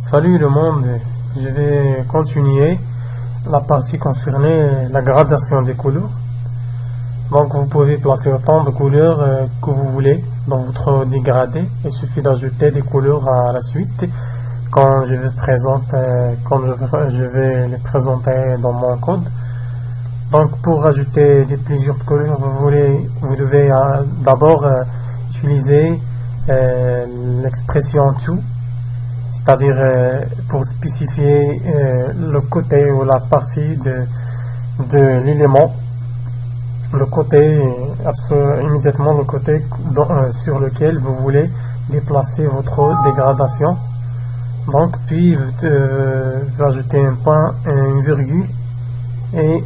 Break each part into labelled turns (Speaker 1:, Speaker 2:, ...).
Speaker 1: Salut le monde, je vais continuer la partie concernée la gradation des couleurs. Donc vous pouvez placer autant de couleurs que vous voulez dans votre dégradé. Il suffit d'ajouter des couleurs à la suite quand je vais les présenter dans mon code. Donc pour ajouter plusieurs couleurs, vous devez d'abord utiliser l'expression to, c'est-à-dire pour spécifier le côté ou la partie de l'élément, le côté, immédiatement le côté sur lequel vous voulez déplacer votre dégradation. Donc puis vous ajoutez un point, une virgule et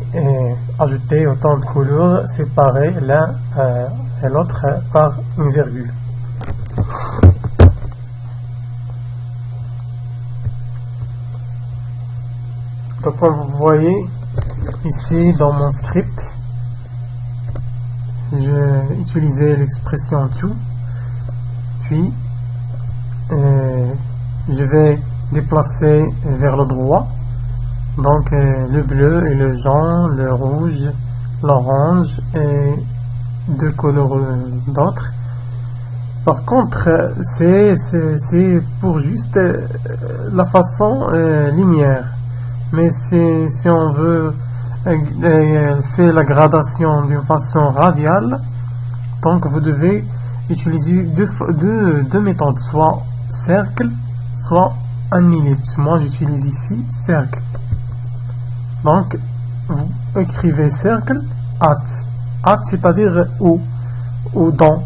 Speaker 1: ajouter autant de couleurs séparées l'un et l'autre par une virgule. Donc comme vous voyez ici dans mon script, j'ai utilisé l'expression to, puis je vais déplacer vers le droit, donc le bleu et le jaune, le rouge, l'orange et deux couleurs d'autres. Par contre, c'est pour juste la façon linéaire. Mais si on veut faire la gradation d'une façon radiale, donc vous devez utiliser deux méthodes, soit cercle, soit un ellipse. Moi j'utilise ici cercle. Donc vous écrivez cercle, at, c'est-à-dire où, ou dans,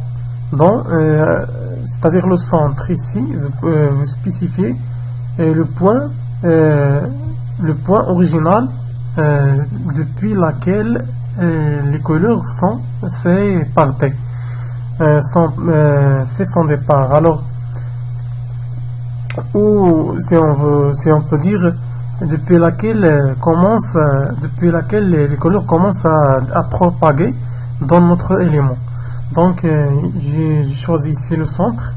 Speaker 1: c'est-à-dire le centre. Ici vous spécifiez le point original depuis laquelle les couleurs sont fait partir, fait son départ. Alors, ou si on peut dire depuis laquelle les couleurs commencent à propager dans notre élément. Donc j'ai choisi ici le centre.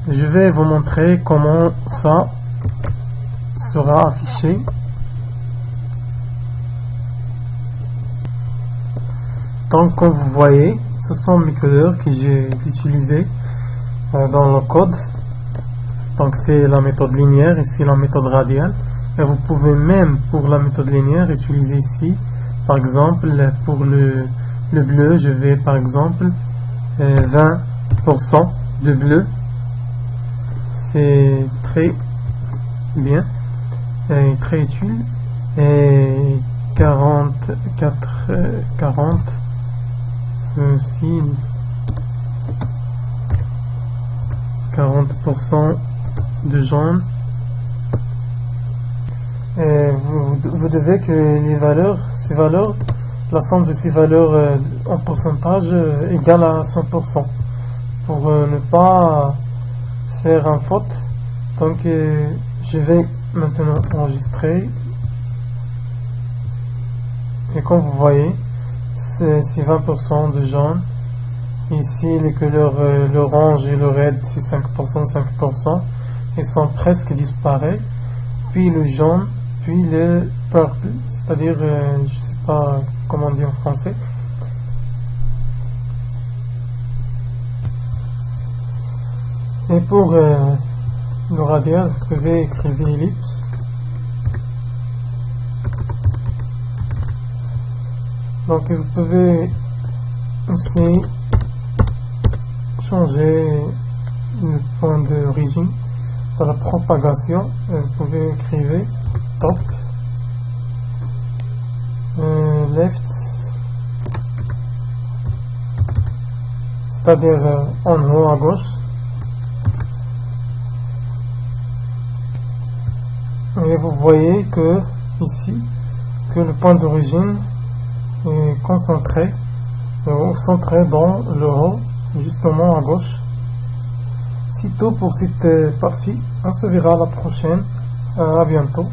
Speaker 1: Je vais vous montrer comment ça sera affiché. Donc comme vous voyez, ce sont mes couleurs que j'ai utilisées dans le code. Donc c'est la méthode linéaire, ici la méthode radiale. Et vous pouvez même pour la méthode linéaire utiliser ici, par exemple pour le bleu, je vais par exemple 20% de bleu. C'est très bien et très utile. Et 40 aussi 40% de jaune. Et vous devez que ces valeurs, la somme de ces valeurs en pourcentage égale à 100% pour ne pas faire un faute. Donc je vais maintenant enregistrer, et comme vous voyez c'est 20% de jaune. Ici les couleurs l'orange et le red c'est 5%, ils sont presque disparus, puis le jaune, puis le purple, c'est-à-dire je sais pas comment on dit en français. Et pour le radial, vous pouvez écrire ellipse. Donc vous pouvez aussi changer le point d'origine de la propagation. Vous pouvez écrire top, left, c'est-à-dire en haut à gauche. Et vous voyez que ici que le point d'origine est concentré centré dans le haut, justement à gauche. C'est tout pour cette partie. On se verra la prochaine. À bientôt.